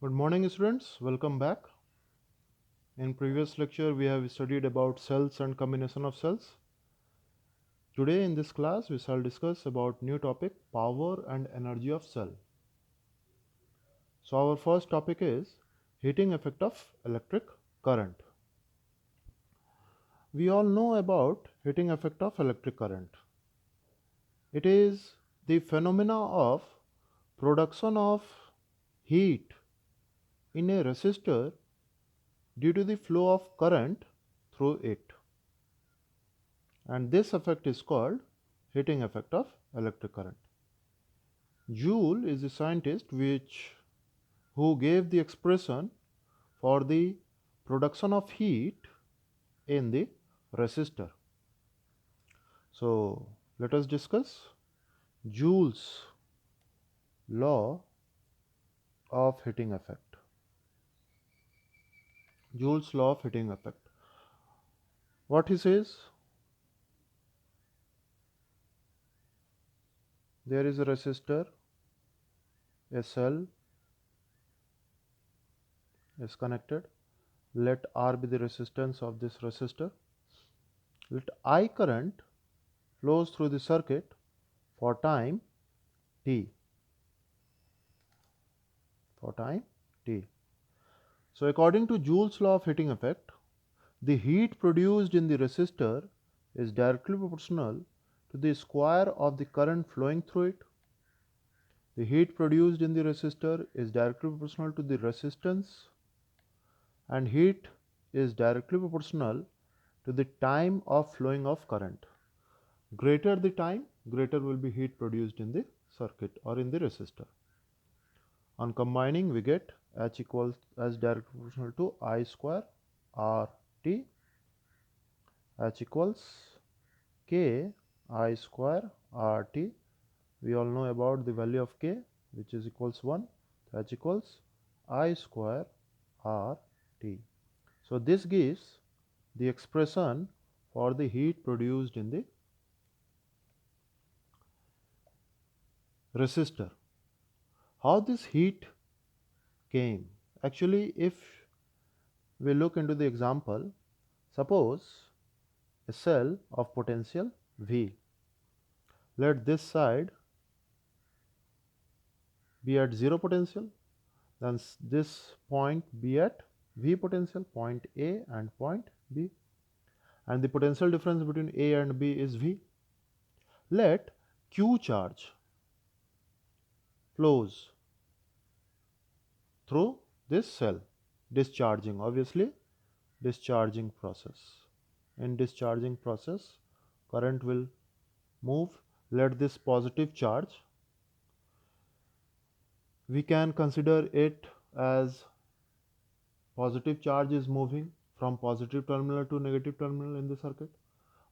Good morning, students. Welcome back. In previous lecture, we have studied about cells and combination of cells. Today in this class, we shall discuss about new topic, power and energy of cell. So our first topic is heating effect of electric current. We all know about heating effect of electric current. It is the phenomena of production of heat in a resistor due to the flow of current through it. And this effect is called heating effect of electric current. Joule is a scientist who gave the expression for the production of heat in the resistor. So let us discuss Joule's law of heating effect. Joule's law of heating effect. What he says? There is a resistor, a cell is connected. Let R be the resistance of this resistor. Let I current flows through the circuit for time t. For time t. So according to Joule's law of heating effect, the heat produced in the resistor is directly proportional to the square of the current flowing through it. The heat produced in the resistor is directly proportional to the resistance, and heat is directly proportional to the time of flowing of current. Greater the time, greater will be heat produced in the circuit or in the resistor. On combining, we get H equals as directly proportional to I square RT. H equals K I square RT. We all know about the value of K, which is equals 1. H equals I square RT. So this gives the expression for the heat produced in the resistor. How this heat came? Actually, if we look into the example, suppose a cell of potential V. Let this side be at 0 potential, then this point be at V potential, point A and point B, and the potential difference between A and B is V. Let Q charge flows through this cell, discharging, obviously discharging process. In discharging process, current will move. Let this positive charge, we can consider it as positive charge is moving from positive terminal to negative terminal in the circuit,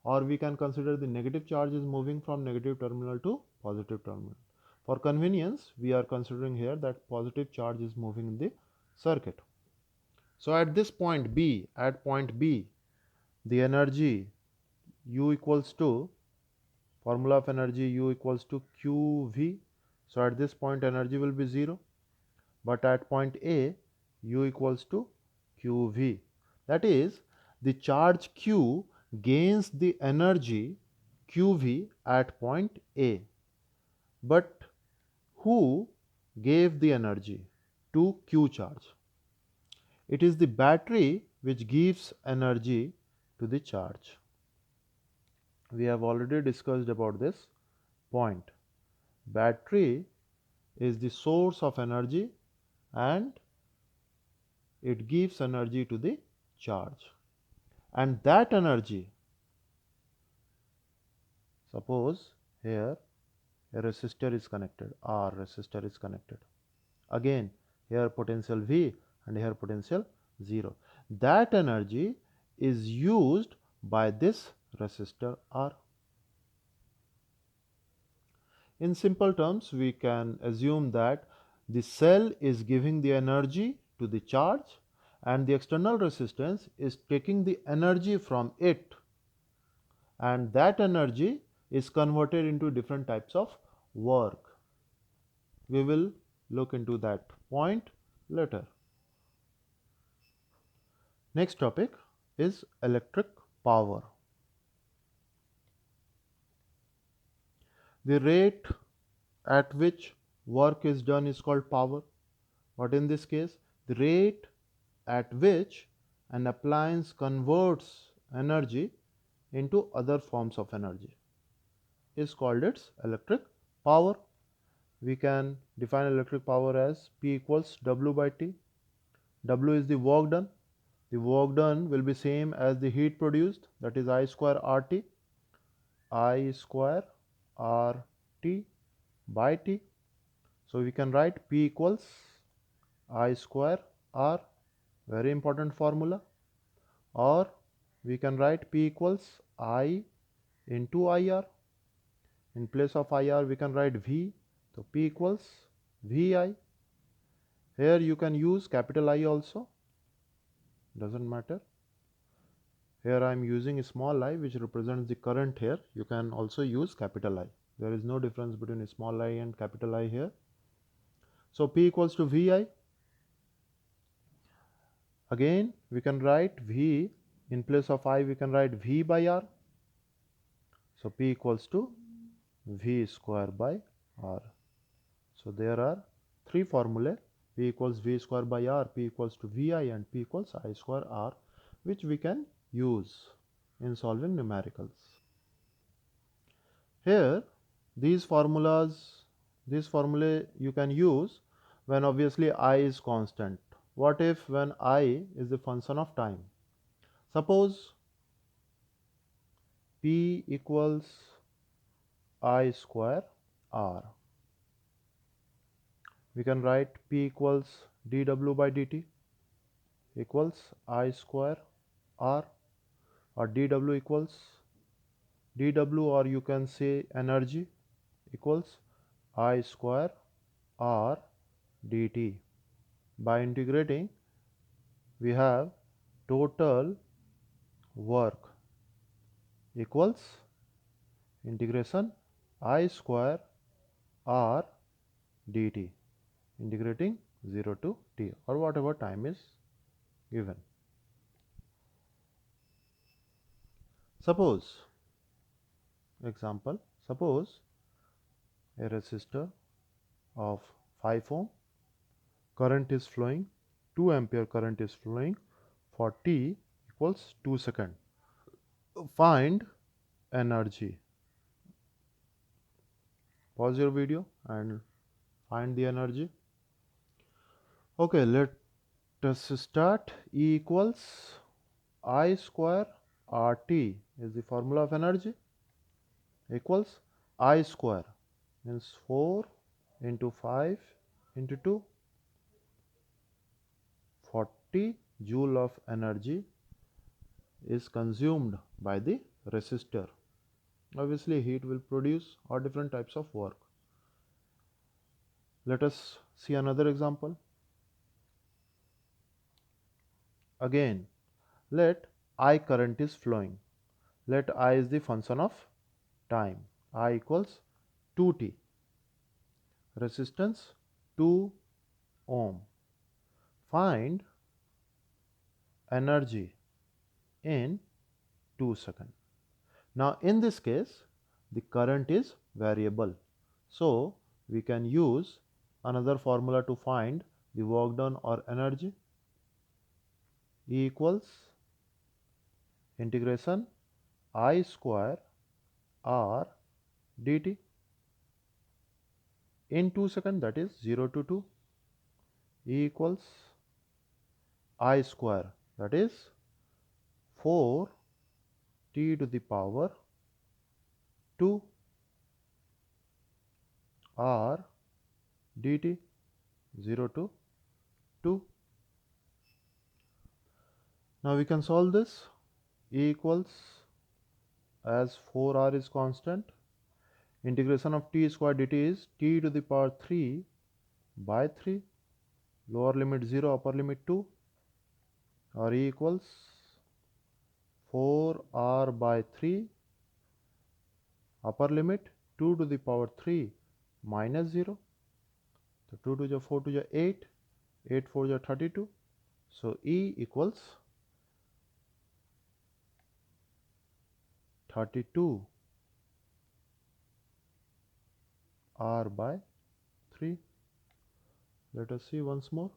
or we can consider the negative charge is moving from negative terminal to positive terminal. For convenience, we are considering here that positive charge is moving in the circuit. So at this point B, the energy U equals to, formula of energy U equals to QV. So at this point energy will be 0, but at point A U equals to QV. That is, the charge Q gains the energy QV at point A. But who gave the energy to Q charge? It is the battery which gives energy to the charge. We have already discussed about this point. Battery is the source of energy and it gives energy to the charge. And that energy, suppose here a resistor is connected, R resistor is connected. Again, here potential V and here potential 0. That energy is used by this resistor R. In simple terms, we can assume that the cell is giving the energy to the charge and the external resistance is taking the energy from it, and that energy is converted into different types of work. We will look into that point later. Next topic is electric power. The rate at which work is done is called power. But in this case, the rate at which an appliance converts energy into other forms of energy is called its electric power. We can define electric power as P equals W by T. W is the work done. The work done will be same as the heat produced, that is I square RT. I square RT by T. So we can write P equals I square R, very important formula, or we can write P equals I into IR. In place of IR we can write V, so P equals VI. Here you can use capital I also, doesn't matter. Here I am using a small I which represents the current here. You can also use capital I. There is no difference between a small I and capital I here. So P equals to VI. Again we can write V, in place of I we can write V by R. So P equals to V square by R. So there are three formulae: P equals V square by R, P equals to VI, and P equals I square R, which we can use in solving numericals. Here these formulae you can use when obviously I is constant. What if when I is the function of time? Suppose P equals I square R. We can write P equals dW by dt equals I square R, or dW equals dW, or you can say energy equals I square R dt. By integrating we have total work equals integration I square R dt, integrating 0 to t, or whatever time is given. Suppose a resistor of 5 ohm, current is flowing, 2 ampere current is flowing for t equals 2 seconds. Find energy. Pause your video and find the energy. Okay, let us start. E equals I square RT is the formula of energy, equals I square means 4 into 5 into 2, 40 joule of energy is consumed by the resistor. Obviously heat will produce all different types of work. Let us see another example. Again, let I current is flowing. Let I is the function of time. I equals 2t. Resistance 2 ohm. Find energy in 2 seconds. Now in this case the current is variable, so we can use another formula to find the work done or energy. E equals integration I square R dt in 2 seconds, that is 0 to 2. E equals I square, that is 4 t to the power 2 R dt 0 to 2. Now we can solve this. E equals, as 4R is constant, integration of t square dt is t to the power 3 by 3, lower limit 0, upper limit 2, or E equals 4R by 3, upper limit 2 to the power 3 minus 0. So 2 to the 4 to the 8, 8 4 are 32. So E equals 32 R by 3. Let us see once more.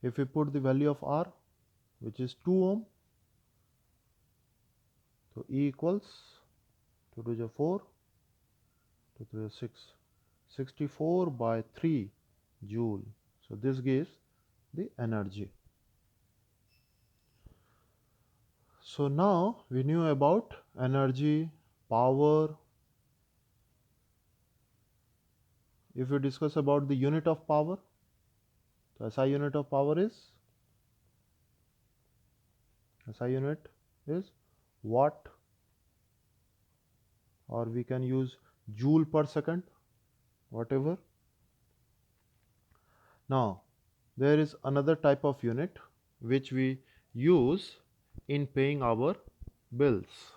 If we put the value of R, which is 2 ohm, so E equals 2 to the 4, 2 to the 6, 64 by 3 joule. So this gives the energy. So now we knew about energy, power. If we discuss about the unit of power, so SI unit of power is watt, or we can use joule per second, whatever. Now there is another type of unit which we use in paying our bills.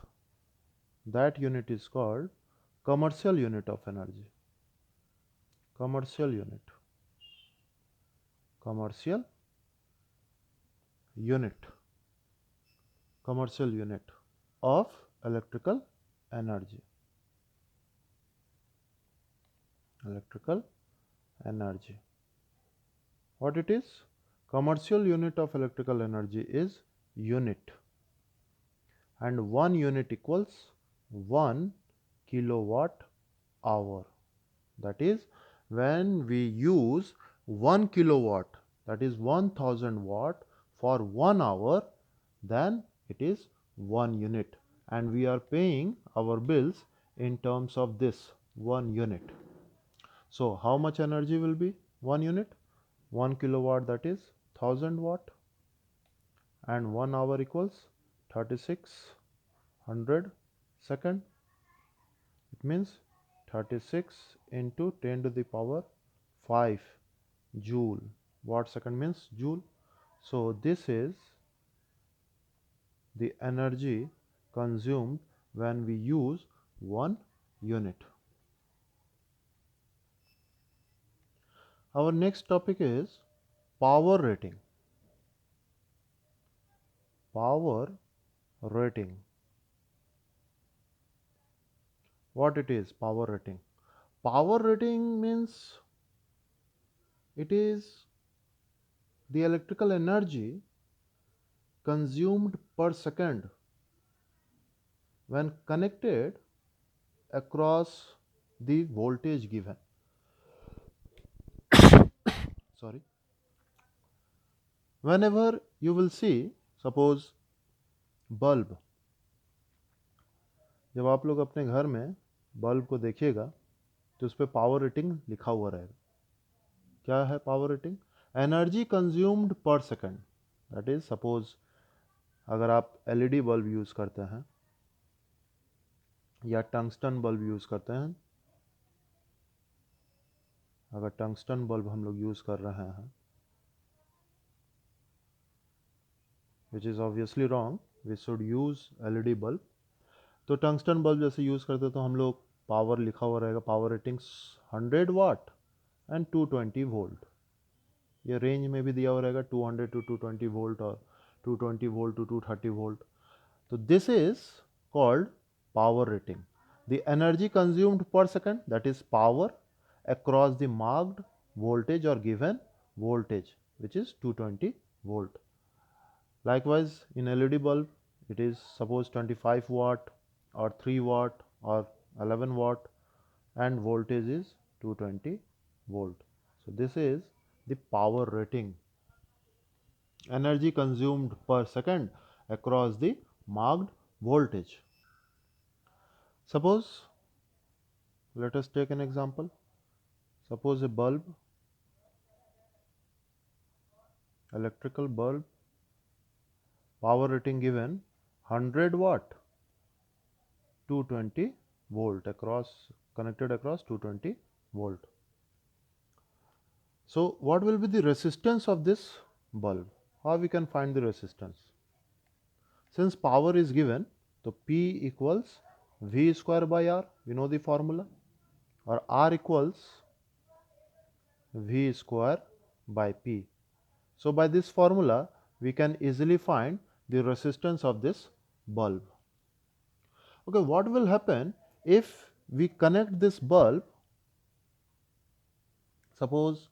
That unit is called commercial unit of energy. Commercial unit. Commercial unit. Commercial unit of electrical energy. Electrical energy. What it is? Commercial unit of electrical energy is unit, and 1 unit equals 1 kilowatt hour. That is, when we use 1 kilowatt, that is 1000 watt for 1 hour, then it is 1 unit, and we are paying our bills in terms of this 1 unit. So how much energy will be 1 unit? 1 kilowatt, that is 1000 watt, and 1 hour equals 3600 second. It means 36 into 10 to the power 5 joule. Watt second means joule. So this is the energy consumed when we use 1 unit. Our next topic is power rating. Power rating. What it is, power rating? Power rating means it is the electrical energy consumed per second when connected across the voltage given. Sorry. Whenever you will see, suppose bulb, जब आप लोग अपने घर में bulb को देखिएगा तो उस पर पावर रेटिंग लिखा हुआ रहेगा. क्या है power rating? Energy consumed per second. That is, suppose अगर आप एलईडी बल्ब यूज़ करते हैं या टंगस्टन बल्ब यूज़ करते हैं, अगर टंगस्टन बल्ब हम लोग यूज़ कर रहे हैं, which is obviously wrong, we should use LED bulb. तो टंगस्टन बल्ब जैसे यूज़ करते तो हम लोग पावर लिखा हुआ रहेगा, power ratings 100 watt and 220 volt. ये रेंज में भी दिया हुआ रहेगा 200 to 220 वोल्ट और 220 वोल्ट to 230 वोल्ट. तो this is called power rating. The energy consumed per second, that is power across the marked voltage or given voltage, which is 220 volt. Likewise, in LED bulb, it is suppose 25 watt or 3 watt or 11 watt, and voltage is 220 volt. So this is the power rating. Energy consumed per second across the marked voltage. Suppose, let us take an example. Suppose a bulb, electrical bulb, power rating given 100 watt, 220 volt across, connected across 220 volt. So what will be the resistance of this bulb? How we can find the resistance? Since power is given, so P equals V square by R. We know the formula. or R equals V square by P. So, by this formula we can easily find the resistance of this bulb. Okay, what will happen if we connect this bulb, suppose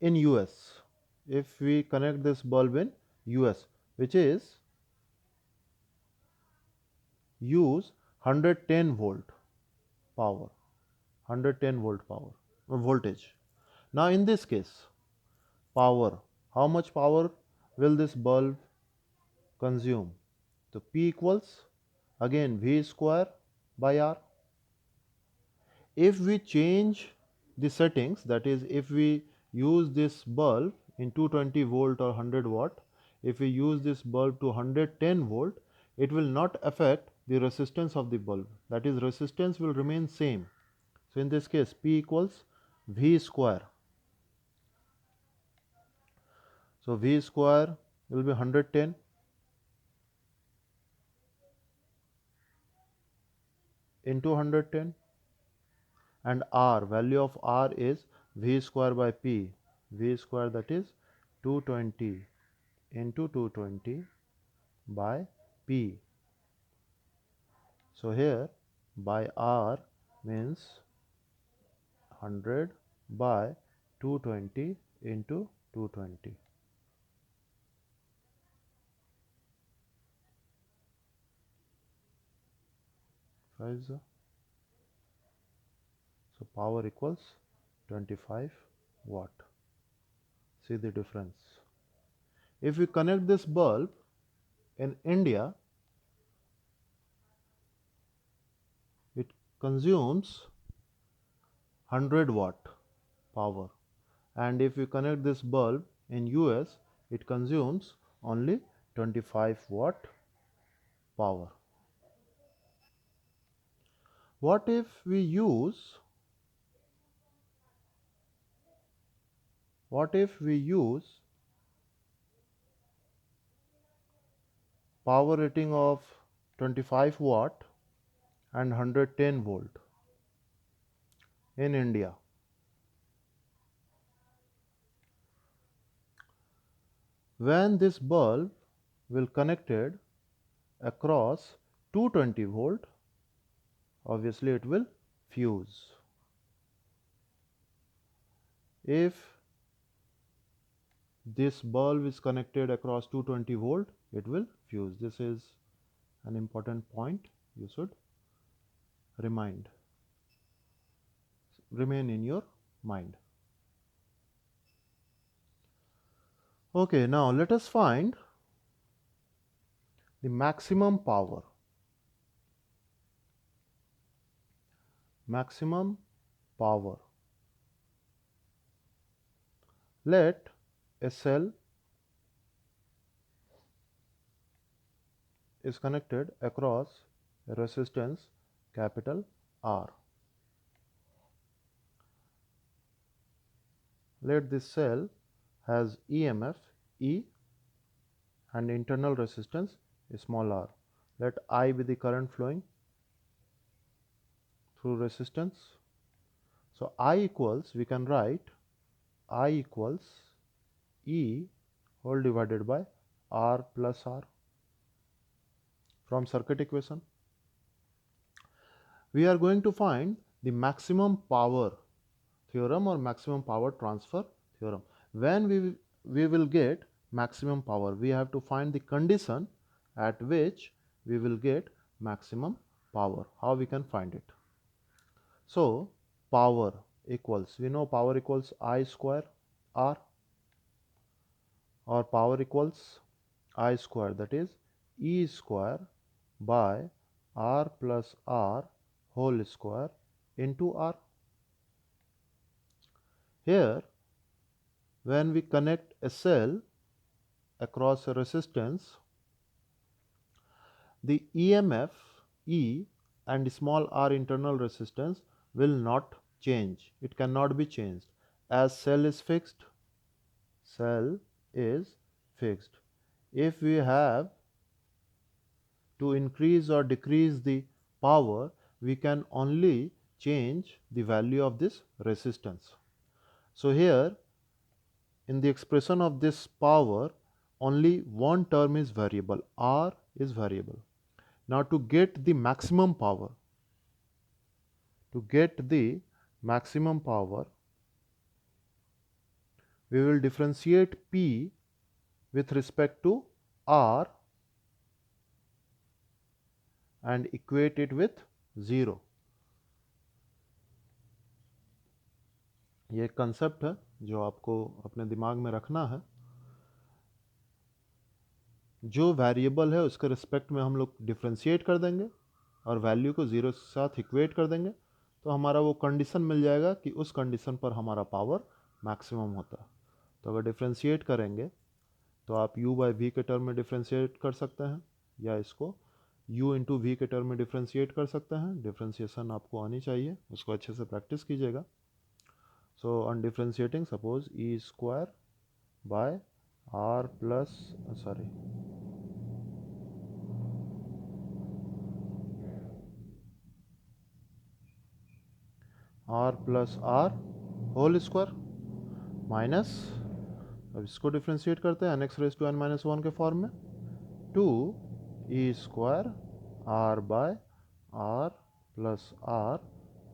in US, if we connect this bulb in US, which is use 110 volt power, 110 volt power voltage. Now in this case, power, how much power will this bulb consume? So P equals again V square by R. If we change the settings, that is if we use this bulb in 220 volt or 100 watt, if we use this bulb to 110 volt, it will not affect the resistance of the bulb, that is resistance will remain same. So in this case P equals V square. So V square will be 110 into 110, and R, value of R is V square by P, V square, that is 220 into 220 by P. So here by R means 100 by 220 into 220. So power equals 25 watt. See the difference. If we connect this bulb in India, it consumes 100 watt power, and if we connect this bulb in US, it consumes only 25 watt power. What if we use power rating of 25 watt and 110 volt in India? When this bulb will connected across 220 volt, obviously it will fuse. If this bulb is connected across 220 volt, it will fuse. This is an important point you should remain in your mind. Okay, now let us find the maximum power. Maximum power. Let a cell is connected across a resistance capital R. Let this cell has EMF E and internal resistance small r. Let I be the current flowing through resistance. So I equals, we can write I equals E whole divided by R plus R from circuit equation. We are going to find the maximum power theorem or maximum power transfer theorem. When we will get maximum power, we have to find the condition at which we will get maximum power. How we can find it? So power equals, we know power equals I square R, or power equals I square, that is E square by R plus R whole square into R. Here, when we connect a cell across a resistance, the EMF E and small r internal resistance will not change. It cannot be changed, as cell is fixed. Cell is fixed. If we have to increase or decrease the power, we can only change the value of this resistance. So here in the expression of this power, only one term is variable, R is variable. Now to get the maximum power, we will differentiate P with respect to R and equate it with 0. ये एक concept है जो आपको अपने दिमाग में रखना है. जो वेरिएबल है उसके रिस्पेक्ट में हम लोग डिफ्रेंशिएट कर देंगे और वैल्यू को 0 के साथ इक्वेट कर देंगे, तो हमारा वो कंडीशन मिल जाएगा कि उस कंडीशन पर हमारा पावर मैक्सिमम होता है. तो अगर डिफ्रेंशिएट करेंगे तो आप u बाई वी के टर्म में डिफ्रेंशिएट कर सकते हैं या इसको u इंटू वी के टर्म में डिफ्रेंशिएट कर सकते हैं. डिफ्रेंशिएशन आपको आनी चाहिए, उसको अच्छे से प्रैक्टिस कीजिएगा. So on differentiating suppose e square by r plus r whole square minus, अब इसको डिफ्रेंशिएट करते हैं n x raise to n minus one के फॉर्म में, two e square r by r plus r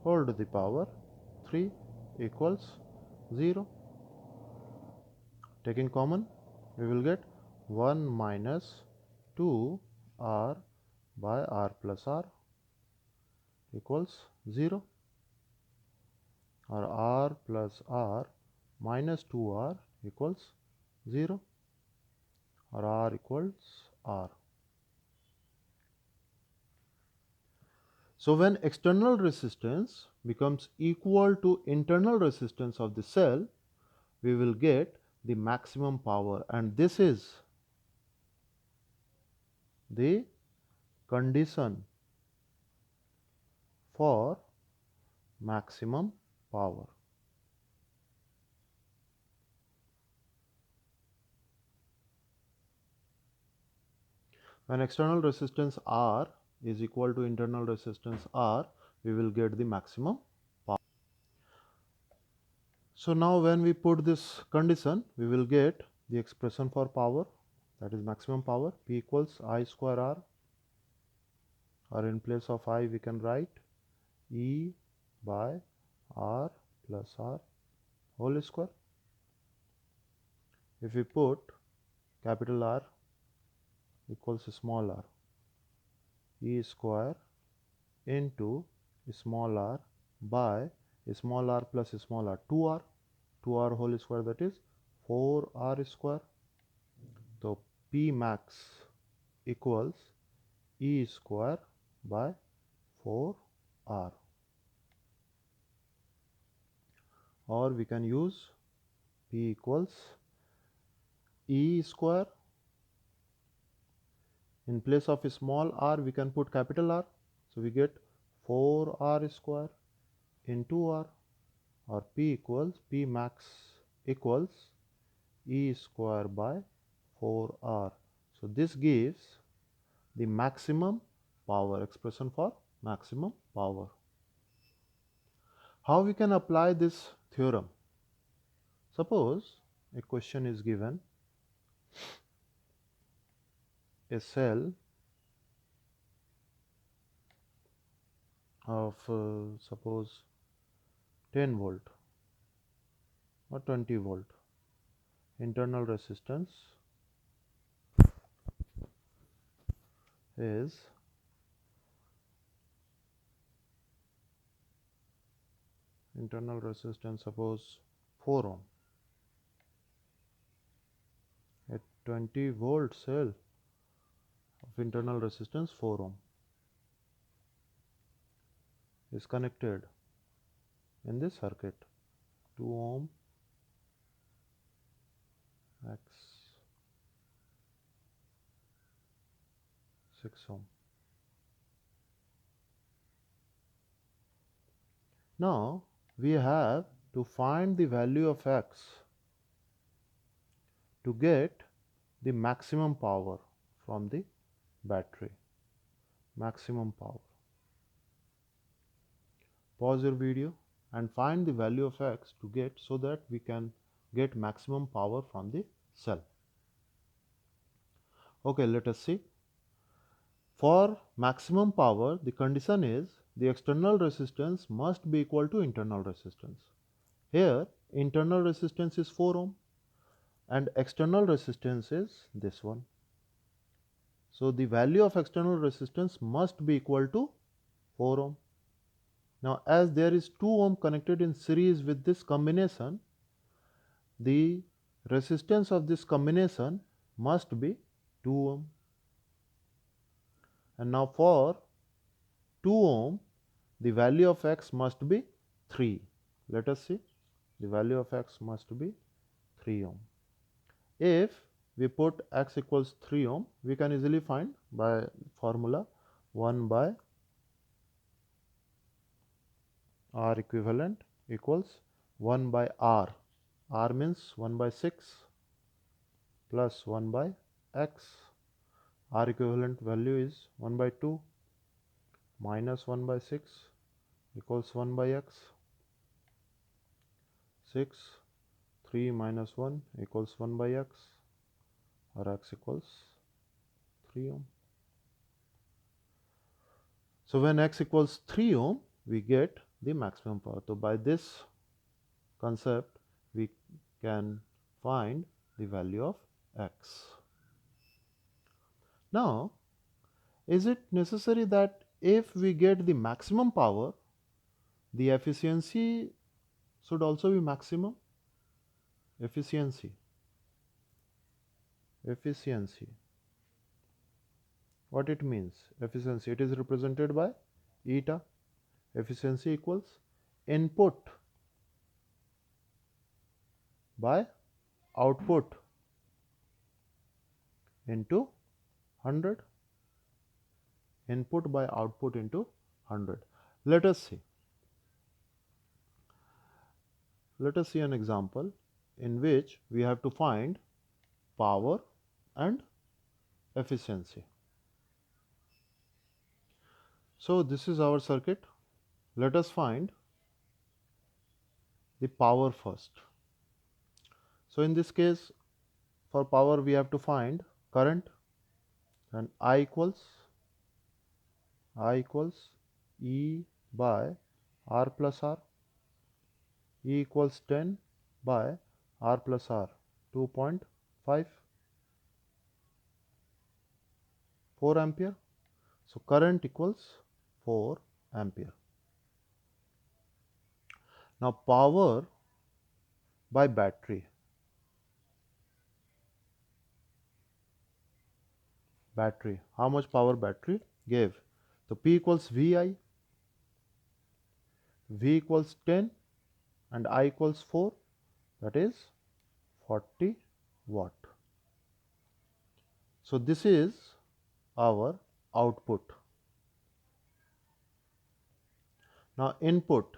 whole to the power 3 equals 0. Taking common, we will get 1 minus 2 r by r plus r equals 0, or r plus r minus 2r equals 0, or r equals r. So when external resistance becomes equal to internal resistance of the cell, we will get the maximum power, and this is the condition for maximum power. When external resistance R is equal to internal resistance R, we will get the maximum power. So now when we put this condition, we will get the expression for power, that is maximum power, P equals I square R, or in place of I we can write E by R plus R whole square. If we put capital R equals small r, E square into small r by small r plus small r, 2r, 2r whole square, that is 4r square. So P max equals E square by 4r, or we can use P equals E square. In place of small r we can put capital R, so we get 4r square into r, or P max equals E square by 4r. So this gives the maximum power, expression for maximum power. How we can apply this theorem? Suppose a question is given, a cell of suppose 10 volt or 20 volt, internal resistance is suppose 4 ohm. A 20 volt cell of internal resistance 4 ohm is connected in this circuit, 2 ohm x 6 ohm. Now we have to find the value of x to get the maximum power from the battery, maximum power. pause your video and find the value of X to get, so that we can get maximum power from the cell. Okay, let us see. For maximum power, the condition is the external resistance must be equal to internal resistance. Here, internal resistance is 4 ohm and external resistance is this one. So, the value of external resistance must be equal to 4 ohm. Now, as there is 2 ohm connected in series with this combination, the resistance of this combination must be 2 ohm. And now for 2 ohm, the value of X must be 3. Let us see. The value of X must be 3 ohm. If we put X equals 3 ohm, we can easily find by formula 1 by R equivalent equals 1 by R. R means 1 by 6 plus 1 by X. R equivalent value is 1 by 2 minus 1 by 6 equals 1 by X. 6, 3 minus 1 equals 1 by X, or X equals 3 ohm. So when X equals 3 ohm, we get the maximum power. So by this concept, we can find the value of X. Now, is it necessary that if we get the maximum power, the efficiency should also be maximum? Efficiency. What it means? Efficiency, it is represented by eta. Efficiency equals input by output into 100. Input by output into 100. Let us see. Let us see an example in which we have to find power and efficiency. So this is our circuit. Let us find the power first. So in this case, for power we have to find current, and I equals E by R plus R. E equals 10 by R plus R, 2.5, 4 ampere. So current equals 4 ampere. Now power by battery. Battery. How much power battery gave? So P equals VI. V equals 10 and I equals 4. That is 40 watt. So this is our output. Now input.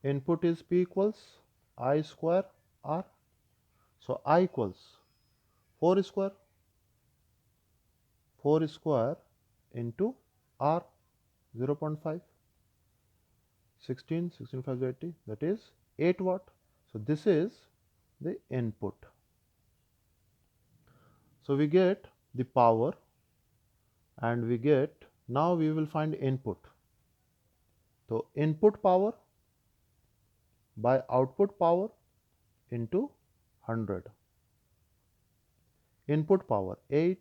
Input is P equals I square R. So I equals 4 square. 4 square into R, 0.5. 16, 16 5 80, that is 8 watt. So this is the input. So we get the power and we get, now we will find input. So input power by output power into 100. Input power 8,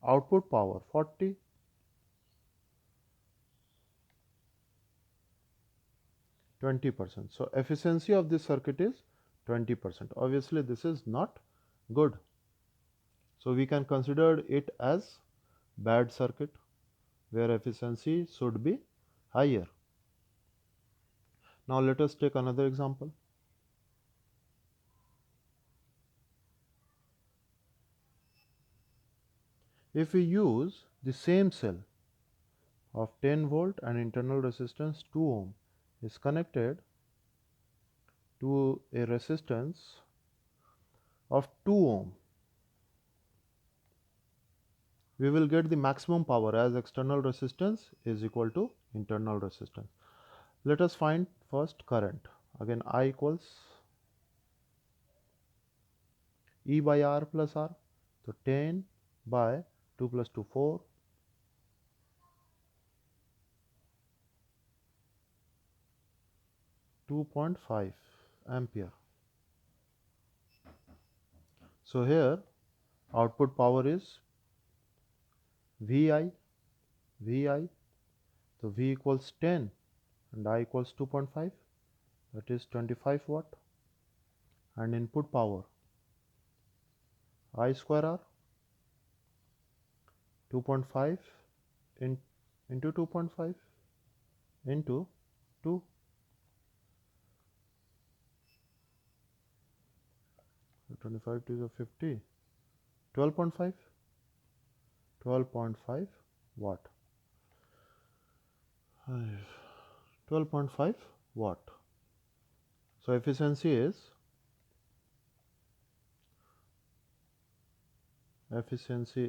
output power 40. 20%. So efficiency of this circuit is 20%. Obviously this is not good. So we can consider it as bad circuit where efficiency should be higher. Now let us take another example. If we use the same cell of 10 volt and internal resistance 2 ohm is connected to a resistance of 2 ohm, we will get the maximum power as external resistance is equal to internal resistance. Let us find first current. Again, I equals E by R plus R. So 10 by 2 plus 2, 4. 2.5 ampere. So here output power is VI. So V equals 10 and I equals 2.5, that is 25 watt. And input power I square R, 2.5 into 2.5 into 2. 25 to the 50, 12.5 watt. 12.5 watt. So efficiency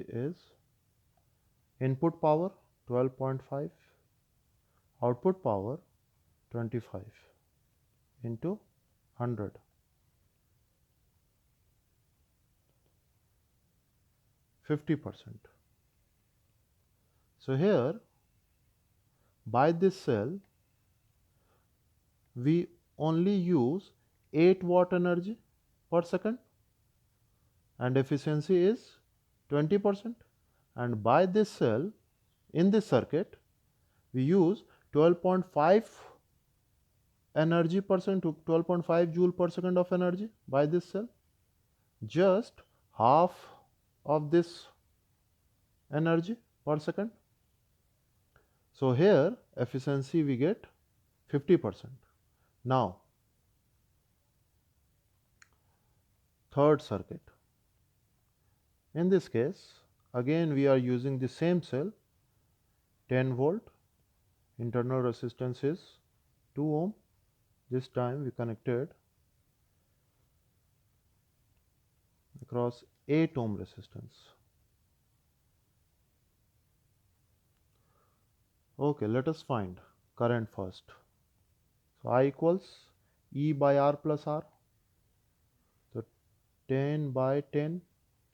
is input power 12.5, output power 25 into 100. 50%. So here by this cell we only use 8 watt energy per second and efficiency is 20%, and by this cell in this circuit we use 12.5 energy per second to 12.5 joule per second of energy by this cell, just half of this energy per second. So here efficiency we get 50%. Now third circuit. In this case again we are using the same cell, 10 volt, internal resistance is 2 ohm. This time we connected across 8 ohm resistance. Okay, let us find current first. So I equals E by R plus R. So 10 by 10,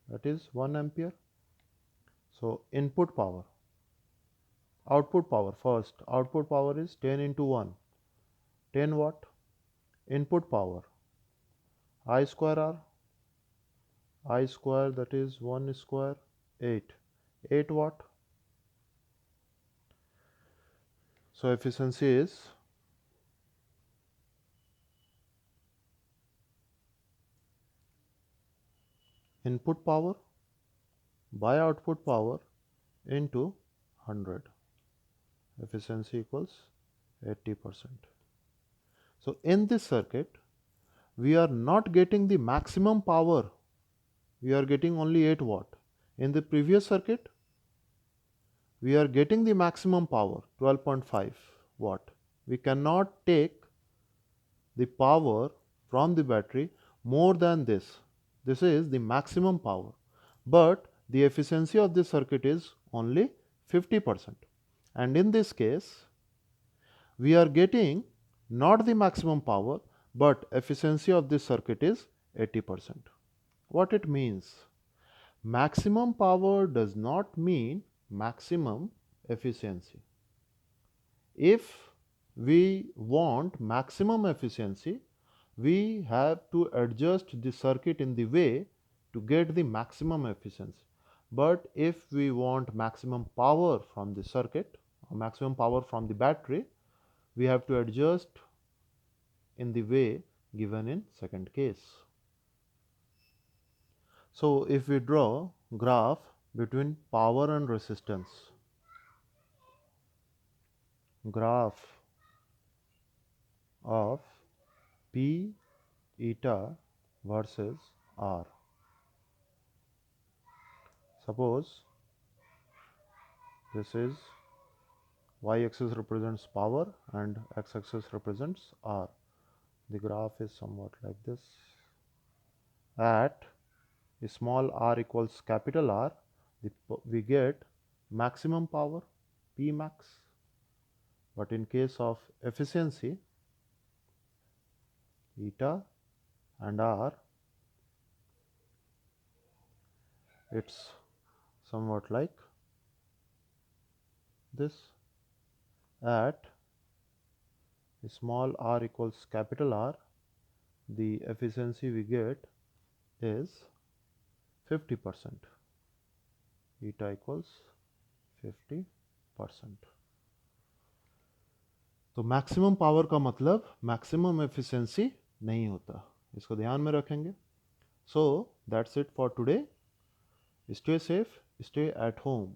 that is 1 ampere. So input power, output power first. Output power is 10 into 1, 10 watt. Input power I square R. I square, that is 1 square, 8 watt. So efficiency is input power by output power into 100. Efficiency equals 80%. So in this circuit we are not getting the maximum power, we are getting only 8 watt. In the previous circuit we are getting the maximum power 12.5 watt. We cannot take the power from the battery more than this. This is the maximum power, but the efficiency of this circuit is only 50%. And in this case we are getting not the maximum power, but efficiency of this circuit is 80%. What it means? Maximum power does not mean maximum efficiency. If we want maximum efficiency, we have to adjust the circuit in the way to get the maximum efficiency. But if we want maximum power from the circuit or maximum power from the battery, we have to adjust in the way given in second case. So if we draw graph between power and resistance, graph of P eta versus R. Suppose this is y-axis represents power and x-axis represents R. The graph is somewhat like this. At small r equals capital R, we get maximum power P max. but in case of efficiency, eta and r, it's somewhat like this. At small r equals capital R, the efficiency we get is 50%. Eta equals 50%. तो maximum power का मतलब maximum efficiency नहीं होता, इसको ध्यान में रखेंगे. So that's it for today. Stay safe, stay at home.